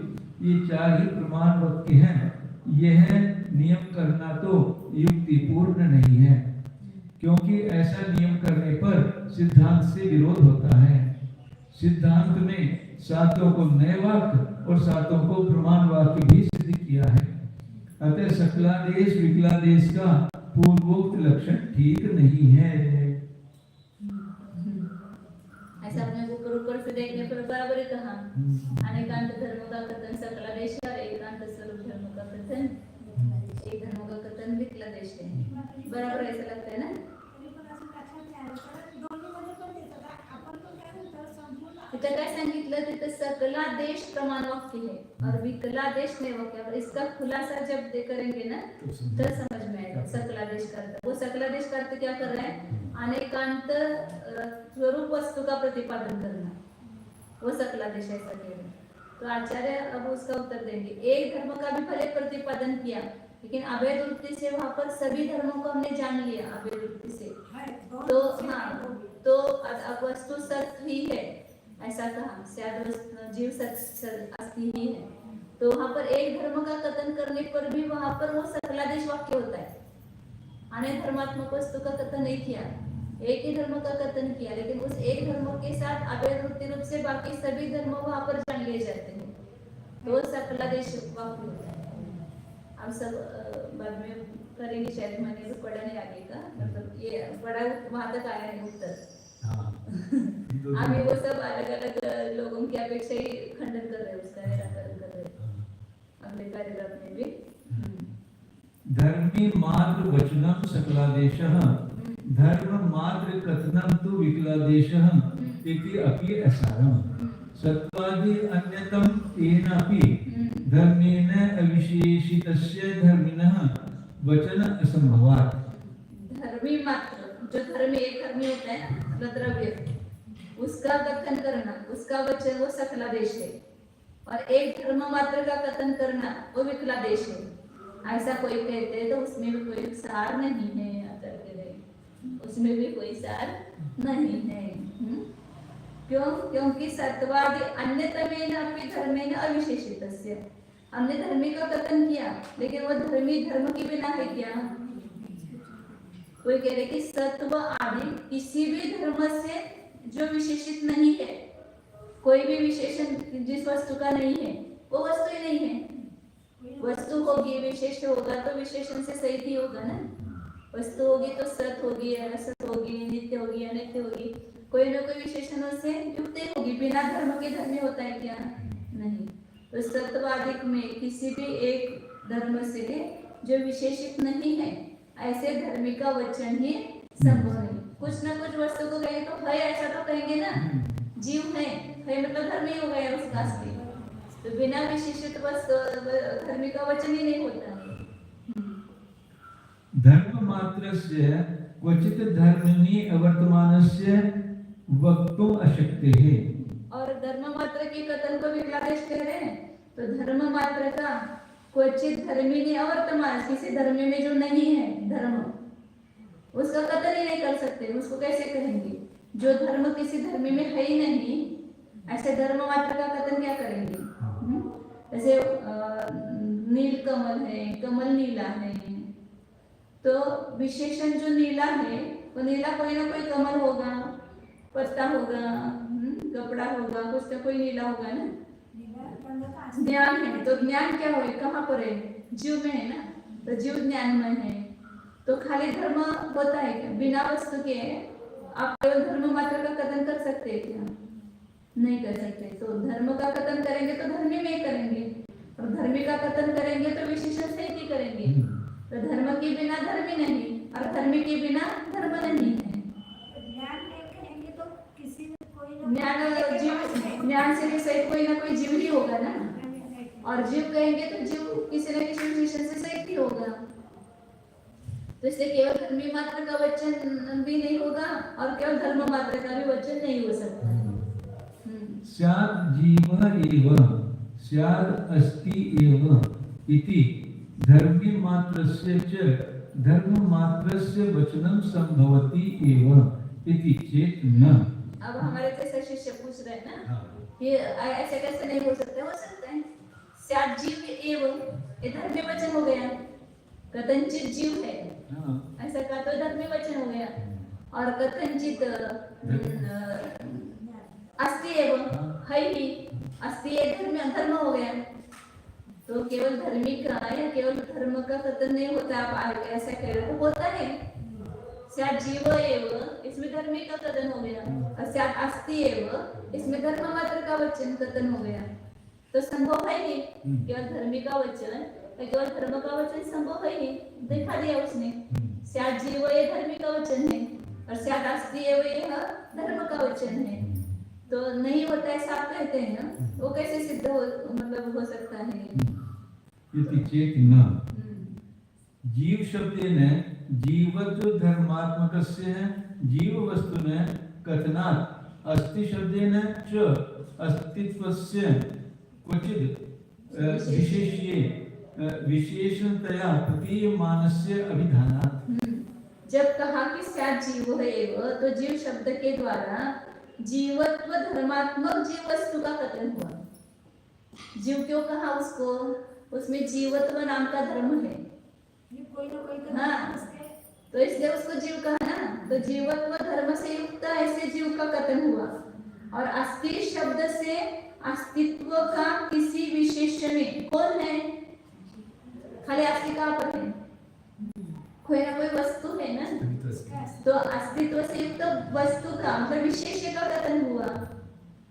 ये 4 ही प्रमाण वाक्य हैं। यह नियम करना तो युक्तिपूर्ण नहीं है, क्योंकि ऐसा नियम करने पर सिद्धांत से विरोध होता है। सिद्धांत में 7 को नए वाक्य और 7 को प्रमाण वाक्य भी सिद्ध किया है। अतः सकलादेश विकलादेश का पूर्वोक्त लक्षण ठीक नहीं है। ऐसा अपने ऊपर से देखने पर बराबर ही कहा, अनेकांत धर्मों का कथन सकलादेश है और एकांत स्वरूप धर्मों का कथन एक धर्मों का कथन विकलादेश है। बराबर ऐसा लगता है ना। सकलादेश प्रमाण वाक्य है और विकलादेश नहीं वाक्य। और इसका खुलासा जब करेंगे ना तो समझ में आएगा। सकलादेश का अर्थ, वो सकलादेश का अर्थ क्या कर रहा है? अनेकांत स्वरूप वस्तु का प्रतिपादन करना, वो सकलादेश ऐसा कह रहे हैं। तो आचार्य अब उसका उत्तर देंगे। एक धर्म का भी भले प्रतिपादन किया, लेकिन अभेद वृत्ति से वहां पर सभी धर्मों को हमने जान लिया अभेद वृत्ति से। तो हाँ, तो अब वस्तु सत्य ही है ऐसा कहा, शायद जीव सत्य अस्थि ही है। तो वहां पर एक धर्म का कथन करने पर भी वहां पर वो सकलादेश वाक्य होता है। अन्य धर्मात्मक वस्तु का कथन नहीं किया, एक ही धर्म का कथन किया, लेकिन उस एक धर्म के साथ अभेद वृत्ति रूप से बाकी सभी धर्म वहां पर जान लिए जाते हैं, तो सकलादेश वाक्य होता है। हम सब बाद में करेंगे शायद, मैंने तो पढ़ा नहीं आगे का, मतलब ये पढ़ा वहां तक आया है उत्तर। अभी वो सब अलग अलग लोगों की अपेक्षा ही खंडन कर रहे हैं, उसका निराकरण कर रहे हैं अगले पैराग्राफ में भी। धर्मी मात्र वचनम सकलादेशः धर्म मात्र कथनम तु विकलादेशः इति अपि असारम्। सत्वादि अन्यतम तेनापि धर्मेण अविशेषितस्य धर्मिणः वचन असंभवात्। धर्मी मात्र, जो धर्मी एक धर्मी होता है ना, द्रव्य, उसका कथन करना, उसका वचन वो सकलादेश है, और एक धर्म मात्र का कथन करना वो विकलादेश है। ऐसा कोई कहते हैं तो उसमें भी कोई सार नहीं है, उसमें भी कोई सार नहीं है। क्यों? क्योंकि सत्वादि अन्यतमेन अपि धर्मेण अविशेषितस्य। हमने धर्मी का कथन किया, लेकिन वो धर्मी धर्म के बिना है क्या? कोई कह रहे कि सत्व आदि किसी भी धर्म से जो विशेषित नहीं है, कोई भी विशेषण जिस वस्तु का नहीं है वो वस्तु ही नहीं है। वस्तु होगी, विशेष होगा तो विशेषण से सहित ही होगा ना। वस्तु होगी तो सत होगी, असत होगी, नित्य होगी, अनित्य होगी, कोई ना कोई विशेषणों से युक्त होगी। बिना धर्म के धर्म होता है क्या? नहीं। तो सत्वादिक में किसी भी एक धर्म से जो विशेषित नहीं है, ऐसे धर्मी का वचन ही संभव नहीं। कुछ ना कुछ वस्तु को कहेंगे तो है ऐसा तो कहेंगे ना, जीव है मतलब धर्मी हो गया उसका असली। तो बिना विशेषित वस्तु धर्मी का वचन ही नहीं होता। धर्म मात्रस्य क्वचित धर्मिणी अवर्तमानस्य वक्तुम अशक्तिः। और धर्म मात्र के कथन को विकलादेश कह रहे हैं, तो धर्म मात्र का क्वचित धर्मिणी अवर्तमान, किसी धर्म में जो नहीं है धर्म, उसका कथन ही नहीं कर सकते। उसको कैसे कहेंगे? जो धर्म किसी धर्म में है ही नहीं, ऐसे धर्म मात्र का कथन क्या करेंगे? जैसे नील कमल है, कमल नीला है, तो विशेषण जो नीला है वो नीला कोई ना कोई कमल होगा, पत्ता होगा, कपड़ा होगा, कुछ ना कोई नीला होगा ना। ज्ञान है तो ज्ञान क्या हो, कहाँ पर है? जीव में है ना, तो जीव ज्ञान में है। तो खाली धर्म होता है क्या? बिना वस्तु के आप केवल धर्म मात्र का कथन कर सकते हैं क्या? नहीं कर सकते। तो धर्म का कथन करेंगे तो धर्मी में करेंगे, और धर्मी का कथन करेंगे तो विशेषण से ही करेंगे। तो धर्म के बिना धर्मी नहीं, और धर्मी के बिना धर्म नहीं है। ज्ञान से भी सहित कोई ना कोई जीव ही होगा ना, और जीव कहेंगे तो जीव किसी न किसी विशेषण से सहित ही होगा। तो इसलिए केवल धर्मी मात्र का वचन भी नहीं होगा, और केवल धर्म मात्र का भी वचन नहीं हो सकता। स्यात् जीवः एव स्यात् अस्ति एव इति धर्मी मात्रस्य च धर्म मात्रस्य वचनं संभवति एव इति चेत् न। अब हमारे जैसे शिष्य पूछ रहे हैं ना कि ऐसे कैसे नहीं हो सकता? हो सकता है। स्यात् जीव एव, ये धर्मी वचन हो गया, कथनचित जीव है ऐसा कहा तो धर्मी वचन हो गया, और कथनचित अस्ति एव है ही, अस्ति एक धर्म हो गया। तो केवल धर्मी का या केवल धर्म का कथन नहीं होता। आप ऐसा कह रहे हो, होता है। स्यात् जीव एव, इसमें धर्मी का कथन हो गया, और स्यात् अस्ति एव, इसमें धर्म मात्र का वचन कथन हो गया। तो संभव है ही, केवल धर्मी का वचन केवल धर्म का वचन संभव है ही, दिखा दिया उसने। स्यात् जीव ये धर्मी का वचन है, और स्यात् अस्ति एव यह धर्म का वचन है। तो नहीं होता ऐसा आप कहते हैं ना, वो कैसे सिद्ध हो मतलब हो सकता है? इति चेत न हम्म, जीव शब्देन जीवत्व धर्मात्मकस्य जीव वस्तुने कथनात् अस्ति शब्देन च अस्तित्वस्य क्वचित् विशेष्ये विशेषणतया प्रतीयमानस्य अभिधानात्। जब कहा कि स्यात् जीवो एव, तो जीव शब्द के द्वारा जीवत्व धर्मात्मक जीव वस्तु का कथन हुआ। जीव क्यों कहा उसको? उसमें जीवत्व नाम का धर्म है, कोई ना कोई तो हाँ, तो इसलिए उसको जीव कहा ना। तो जीवत्व धर्म से युक्त ऐसे जीव का कथन हुआ। और अस्थि शब्द से अस्तित्व का किसी विशेष में कौन है? खाली अस्थि कहाँ पर है? कोई ना कोई वस्तु है ना, तो अस्तित्व से युक्त वस्तु का मतलब विशेष का कथन हुआ।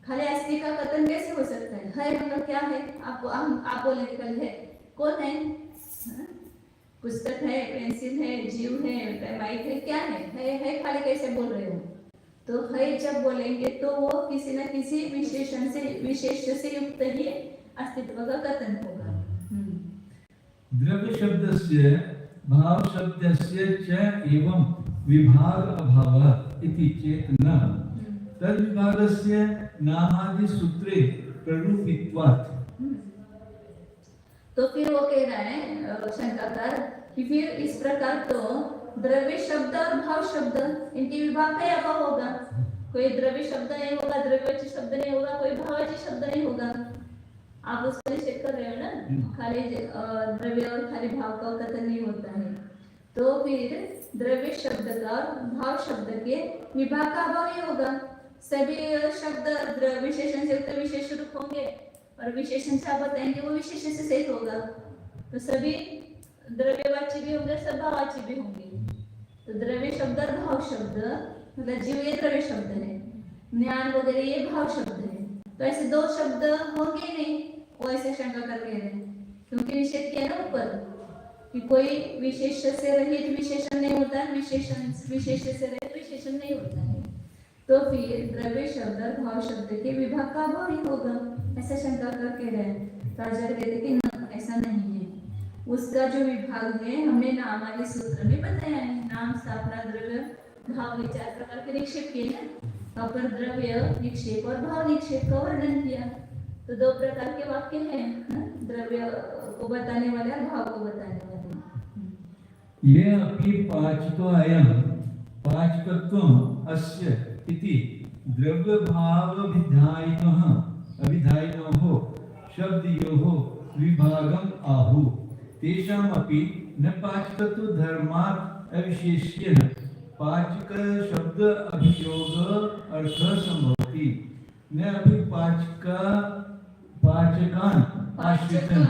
खाली अस्थि का कथन कैसे हो सकता है? है मतलब क्या है? आप बोलेंगे कल है, कौन है? हाँ? पुस्तक है, पेंसिल है, जीव है, माइक है, क्या है खाली कैसे बोल रहे हो? तो है जब बोलेंगे तो वो किसी न किसी विशेषण से विशेष से युक्त ही अस्तित्व का कथन होगा। द्रव्य शब्दस्य भाव शब्दस्य च एवं विभाग अभावः इति चेत न तद विभागस्य नामादि सूत्रे प्ररूपित्वात्। तो फिर वो कह रहा है शंकाकार कि फिर इस प्रकार तो द्रव्य शब्द और भाव शब्द इनके विभाग का अभाव होगा। कोई द्रव्य शब्द नहीं होगा, द्रव्यवाची शब्द नहीं होगा, कोई भाववाची शब्द नहीं होगा। आप उसको निषेध कर रहे हो ना, खाली द्रव्य और खाली भाव का कथन नहीं होता है। तो फिर द्रव्य शब्द का और भाव शब्द के विभाग का अभाव ही होगा। सभी शब्द विशेषण से युक्त विशेष रूप होंगे और विशेषण से आप बताएंगे वो विशेष से सहित होगा। तो सभी द्रव्यवाची भी होंगे, सब भाववाची भी होंगे। तो द्रव्य शब्द और भाव शब्द मतलब जीव ये द्रव्य शब्द है, ज्ञान वगैरह ये भाव शब्द है। तो ऐसे दो शब्द होंगे नहीं, वो ऐसे शंका कर कह रहे हैं, क्योंकि निषेध किया ना ऊपर कि कोई विशेष से रहित विशेषण नहीं होता है, विशेष से रहित विशेषण नहीं होता है। तो फिर द्रव्य शब्द और भाव शब्द के विभाग का अभाव ही होगा, ऐसा शंका कर कह रहे हैं। तो आचार्य कहते कि ऐसा नहीं है। उसका जो विभाग है हमने नाम आदि सूत्र में बताया है। नाम, स्थापना, द्रव्य, भाव, विचार प्रकार के निक्षेप किए ना। अपर द्रव्य निक्षेप और भाव निक्षेप का वर्णन किया। तो दो प्रकार के वाक्य हैं, द्रव्य को बताने वाले और भाव को बताने वाले। ये अपि पाचको अयं पाचकत्वम् अस्य इति द्रव्य भाव अभिधायिनोः शब्दयोः विभागम् आहुः। तेषाम् अपि न पाचकत्व धर्मात् अविशेष्येन पाचक शब्द अभियोग अर्थ संभवति। न अपि पाचकान् आश्रितः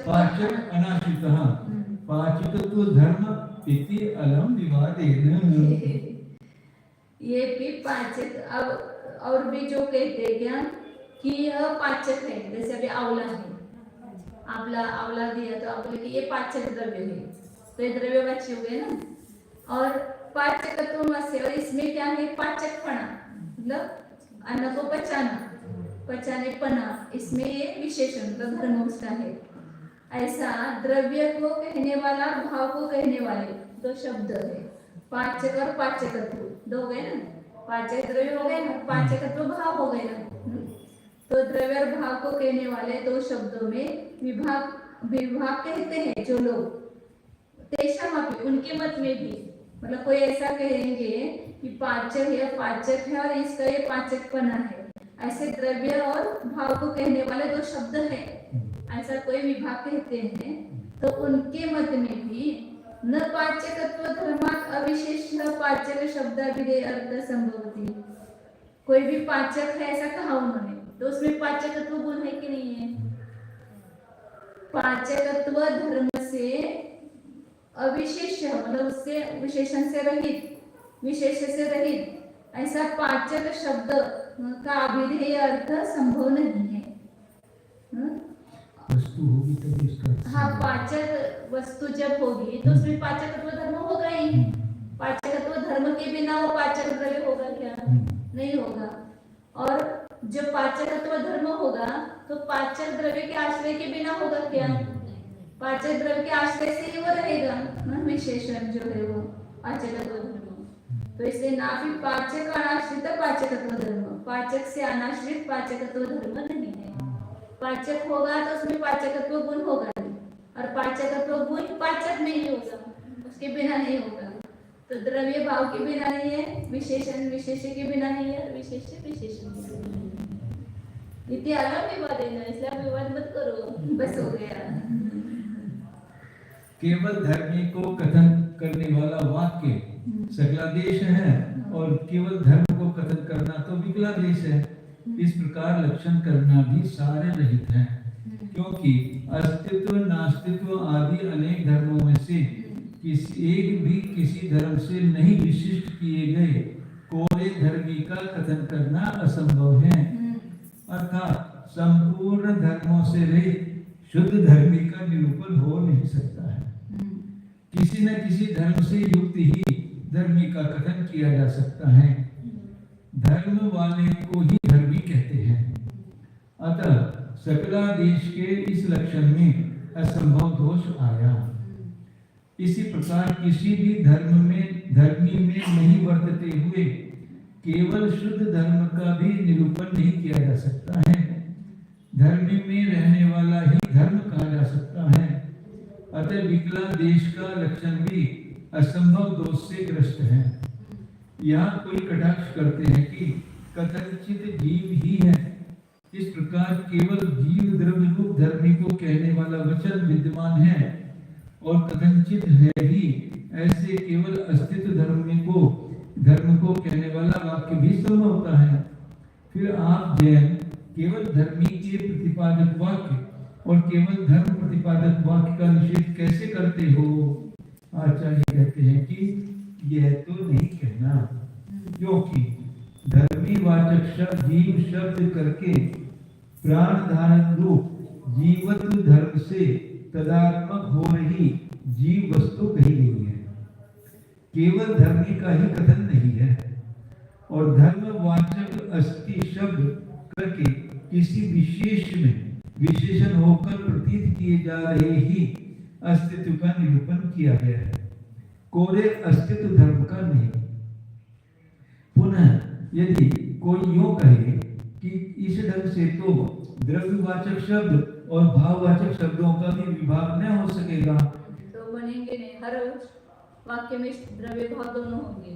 पाचक अनाश्रितः पाचकत्व धर्म इति अलम विवादेन। ये भी पाचक। अब और भी जो कहते हैं क्या कि यह पाचक है, जैसे अभी आंवला है, आंवला दिया तो आप बोले कि ये पाचक द्रव्य है, तो ये द्रव्यवाची हो गए ना। और पाचकत्व से, और इसमें क्या है? पाचकपना, मतलब अन्न को पचाने पना, इसमें ये विशेषण मतलब धर्म उसका है। ऐसा द्रव्य को कहने वाला, भाव को कहने वाले दो शब्द है, पाचक और पाचकत्व। दो हो गए ना, पाचक द्रव्य हो गए ना, पाचकत्व भाव हो गए ना। तो द्रव्य और भाव को कहने वाले दो शब्दों में विभाग कहते हैं जो लोग। तेषामपि उनके मत में भी, मतलब कोई ऐसा कहेंगे कि पाचक है और इसका ये पाचकपना है, ऐसे द्रव्य और भाव को कहने वाले दो शब्द हैं, ऐसा कोई विभाग कहते हैं। तो उनके मत में भी न पाचकत्व धर्मात् अविशेष पाचक शब्द अभिधेय अर्थ संभवति। कोई भी पाचक है ऐसा कहा उन्होंने, तो उसमें पाचकत्व गुण है कि नहीं है? पाचकत्व धर्म से अविशेष मतलब उससे विशेषण से रहित, विशेष से रहित ऐसा पाचक शब्द का अभिधेय अर्थ संभव नहीं है। वस्तु होगी तभी उसका। हाँ, पाचक वस्तु जब होगी तो उसमें पाचकत्व धर्म होगा ही। पाचकत्व धर्म के बिना वो पाचक द्रव्य होगा क्या? नहीं होगा। और जब पाचकत्व धर्म होगा तो पाचक द्रव्य के आश्रय के बिना होगा क्या? पाचक द्रव्य के आश्रय से ही वो रहेगा ना, विशेषण जो है वो पाचकत्व धर्म। तो इसलिए ना भी पाचक अनाश्रित पाचकत्व धर्म, पाचक से अनाश्रित पाचकत्व धर्म नहीं है। पाचक होगा तो उसमें पाचकत्व गुण होगा नहीं, और पाचकत्व गुण पाचक में ही होगा, उसके बिना नहीं होगा। तो द्रव्य भाव के बिना नहीं है, विशेषण विशेष के बिना नहीं है, विशेष विशेषण के बिना नहीं है। इतनी आराम विवाद है ना, इसलिए आप विवाद मत करो, बस हो गया। केवल धर्मी को कथन करने वाला वाक्य सकलादेश है, और केवल धर्म को कथन करना तो विकलादेश है। इस प्रकार लक्षण करना भी सारे रहित है, क्योंकि अस्तित्व नास्तित्व आदि अनेक धर्मों में से एक भी किसी धर्म से नहीं विशिष्ट किए गए कोरे धर्मी का कथन करना असंभव है। अर्थात संपूर्ण धर्मों से रहित शुद्ध धर्मी का निरूपण हो नहीं सकता है। किसी न किसी धर्म से युक्त ही धर्मी का कथन किया जा सकता है। धर्म वाले को ही धर्मी कहते हैं। अतः सकलादेश के इस लक्षण में असंभव दोष आया। इसी प्रकार किसी भी धर्मी में नहीं वर्तते हुए केवल शुद्ध धर्म का भी निरूपण नहीं किया जा सकता है। धर्मी में रहने वाला ही धर्म कहा जा सकता है। अतः विकला देश का लक्षण भी असंभव दोष से ग्रस्त है। यहाँ कोई कटाक्ष करते हैं कि कथनचित जीव ही है। इस प्रकार केवल जीव द्रव्य रूप धर्मी को कहने वाला वचन विद्यमान है, और कथनचित है ही ऐसे केवल अस्तित्व धर्म को कहने वाला वाक्य भी संभव होता है। फिर आप जैन केवल धर्मी के प्रतिपादक वाक्य और केवल धर्म प्रतिपादक वाक्य का निषेध कैसे करते हो? आचार्य कहते हैं कि यह तो नहीं कहना, क्योंकि धर्मी वाचक जीव शब्द करके प्राण धारण रूप जीवत्व धर्म से तदात्मक हो रही जीव वस्तु कही गई है। केवल धर्मी का ही कथन नहीं है, और धर्मवाचक अस्थि शब्द करके किसी विशेष में विशेषण होकर प्रतीत किए जा रहे ही अस्तित्व का निरूपण किया गया है, कोरे अस्तित्व धर्म का नहीं। पुनः यदि कोई यूं कहे कि इस ढंग से तो द्रव्यवाचक शब्द और भाववाचक शब्दों का भी विभाग न हो सकेगा, तो बनेंगे नहीं। हर वाक्य में द्रव्य भाव दोनों होंगे।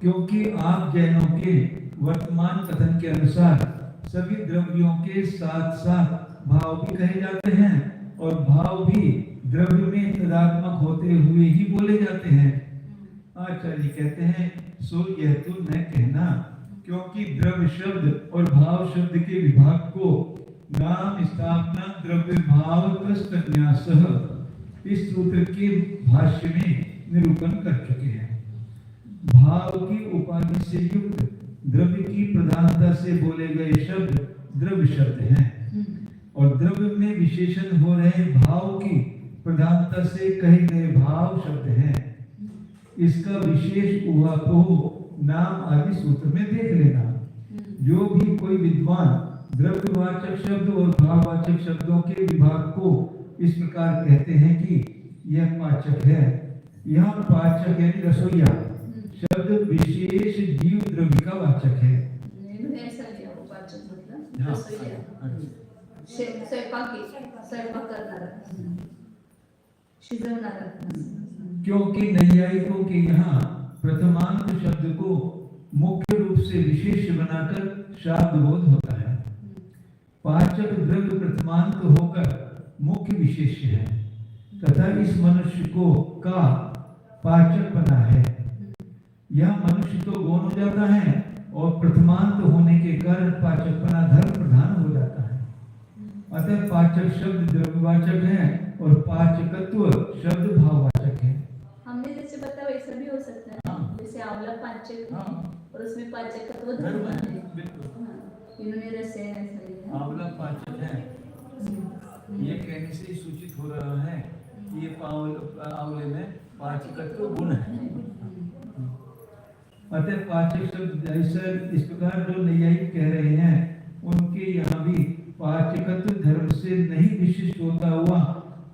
क्योंकि आप जैनों के वर्तमान कथन के अनुसार सभी द्रव्यों के साथ साथ भाव भी कहे जाते हैं, और भाव भी द्रव्य में तदात्मक होते हुए ही बोले जाते हैं। आचार्य कहते हैं सो यह तो न कहना, क्योंकि द्रव्य शब्द और भाव शब्द के विभाग को नाम स्थापना द्रव्य भाव प्रस्तन्यासः इस सूत्र के भाष्य में निरूपण कर चुके हैं। भाव की उपाधि से युक्त द्रव्य की प्रधानता से बोले गए शब्द द्रव्य शब्द हैं, और द्रव्य में विशेषण हो रहे भाव की प्रधानता से कहे गए भाव शब्द हैं। इसका विशेष ऊहापोह नाम आदि सूत्र में देख लेना। जो भी कोई विद्वान द्रव्यवाचक शब्द और भाववाचक शब्दों के विभाग को इस प्रकार कहते हैं कि यह पाचक है, यह पाचक यानी रसोइया शब्द विशेष जीव द्रव्य का वाचक है। ऐसा लिया वो पाचक मतलब रसोइया, स्वयंपाक करणारा, शिजवणारा। क्योंकि नैयायिकों के यहाँ प्रथमांत शब्द को मुख्य रूप से विशेष बनाकर शाब्द बोध होता है। पाचक द्रव्य प्रथमांत होकर मुख्य विशेष्य है, तथा इस मनुष्य को का पाचक बना है। यह मनुष्य तो गौण हो जाता है, और प्रथमांत होने के कारण पाचक बना धर्म प्रधान हो जाता है। अतः पाचक शब्द द्रव्यवाचक है, और पाचकत्व शब्द भाववाचक है। हमने जैसे बताया वैसा भी हो सकता है। जैसे आंवला पाचक है, और उसमें पाचकत्व धर्म है। इन्होंने रसे ऐसा लिया। आंवला पाचक है, ये कहने से सूचित हो रहा है कि ये आंवले में पाचकत्व गुण है। अतः पाचक शब्द ऐसा इस प्रकार जो नैयायिक कह रहे हैं उनके यहाँ भी पाचकत्व धर्म से नहीं विशिष्ट होता हुआ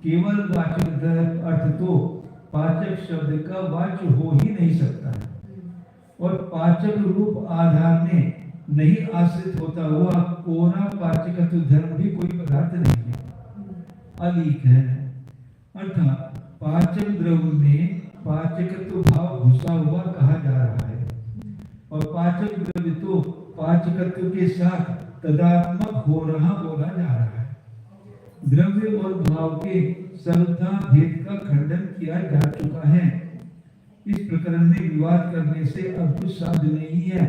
केवल वाचक अर्थ तो पाचक शब्द का वाच्य हो ही नहीं सकता है और पाचक रूप आधार में नहीं आश्रित होता हुआ कोरा पाचकत्व धर्म भी कोई पदार्थ नहीं है, अलीक है। अर्थात पाचक द्रव्य में पाचकत्व भाव घुसा हुआ कहा जा रहा है और पाचक द्रव्य तो पाचकत्व के साथ तदात्मक हो रहा बोला जा रहा है। द्रव्य और भाव के सर्वथा भेद का खंडन किया जा चुका है। इस प्रकरण में विवाद करने से अब कुछ साध्य नहीं है,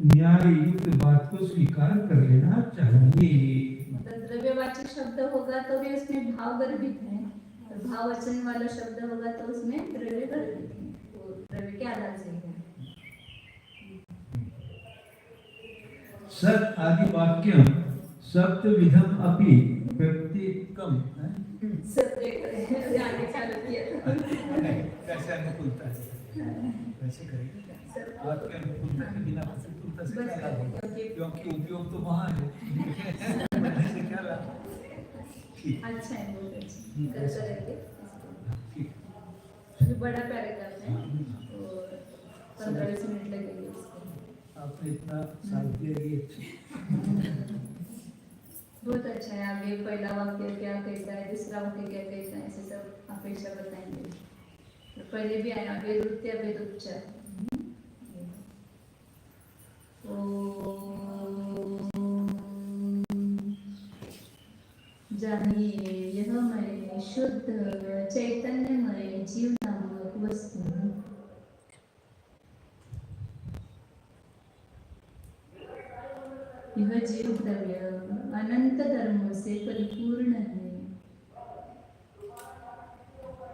न्याय युक्त बात को स्वीकार कर लेना चाहिए। मतलब द्रव्यवाचक शब्द होगा तो भी उसमें भाव गर्भित है और भाववचन वाला शब्द होगा तो उसमें द्रव्य गर्भित है, वो द्रव्य के आधार से है। सत आदि वाक्य सप्त विधम अपि प्रत्येकम सत्य करे आगे चालू किया कैसे अनुकूलता है कैसे करेंगे आपके अनुकूलता के बिना प्रतिकूलता से क्या लाभ होगा, क्योंकि उपयोग तो वहाँ है से क्या लाभ। अच्छा है, बहुत अच्छा करेंगे। ठीक तो बड़ा पैराग्राफ है और 15-20 मिनट लगेंगे इसको। आपने इतना साल दिया ये अच्छा बहुत अच्छा है। आगे पहला वाक्य क्या कहता है, दूसरा वाक्य क्या कहता है, ऐसे सब अपेक्षा बताएंगे। तो पहले भी आया वेद उत्य वेद उपचार। जानिए यह मैं शुद्ध चैतन्यमय जीव नामक वस्तु हूँ। यह जीव द्रव्य अनंत धर्मों से परिपूर्ण है।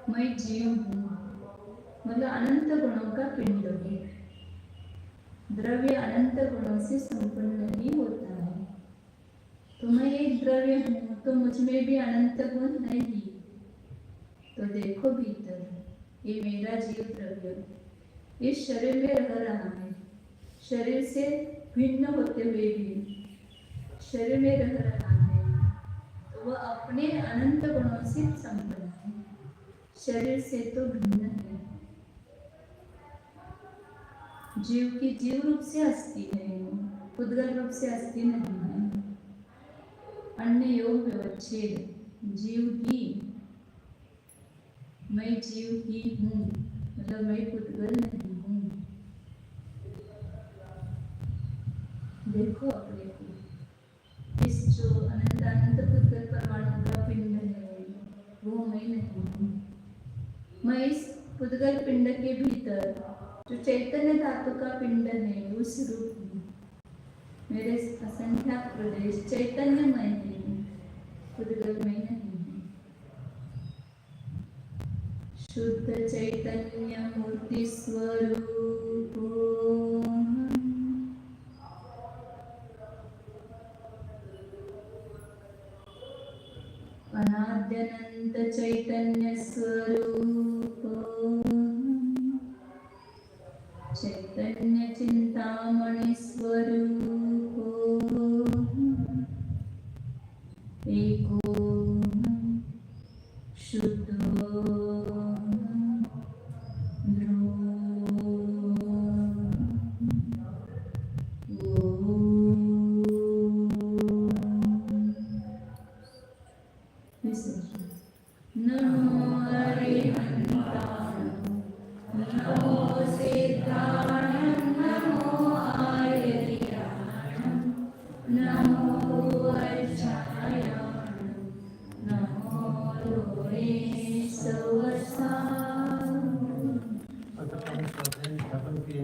मैं जीव हूँ मतलब अनंत गुणों का पिंड हूँ। द्रव्य अनंत गुणों से संपन्न ही होता है। तो मैं एक द्रव्य हूँ तो मुझ में भी अनंत गुण है ही। तो देखो भीतर ये मेरा जीव द्रव्य इस शरीर में रह रहा है, शरीर से भिन्न होते हुए भी शरीर में रह रहा है, तो वह अपने अनंत गुणों से संपन्न है, शरीर से तो भिन्न है। जीव की जीव रूप से अस्थि है, उद्गल रूप से अस्थि नहीं है। अन्य योग व्यवच्छेद जीव ही, मैं जीव ही हूँ मतलब मैं उद्गल नहीं हूँ। देखो अपने को, इस जो अनंत अनंत उद्गल परमाणु का पिंड है वो मैं नहीं हूँ। मैं इस उद्गल पिंड के भीतर जो चैतन्य धातु का पिंड है उस रूप में मेरे असंख्यात प्रदेश चैतन्यमय है, उद्गल में नहीं है। शुद्ध चैतन्य मूर्ति स्वरूप अनाद्यनंत चैतन्य स्वरूप चैतन्य चिंतामणि स्वरूप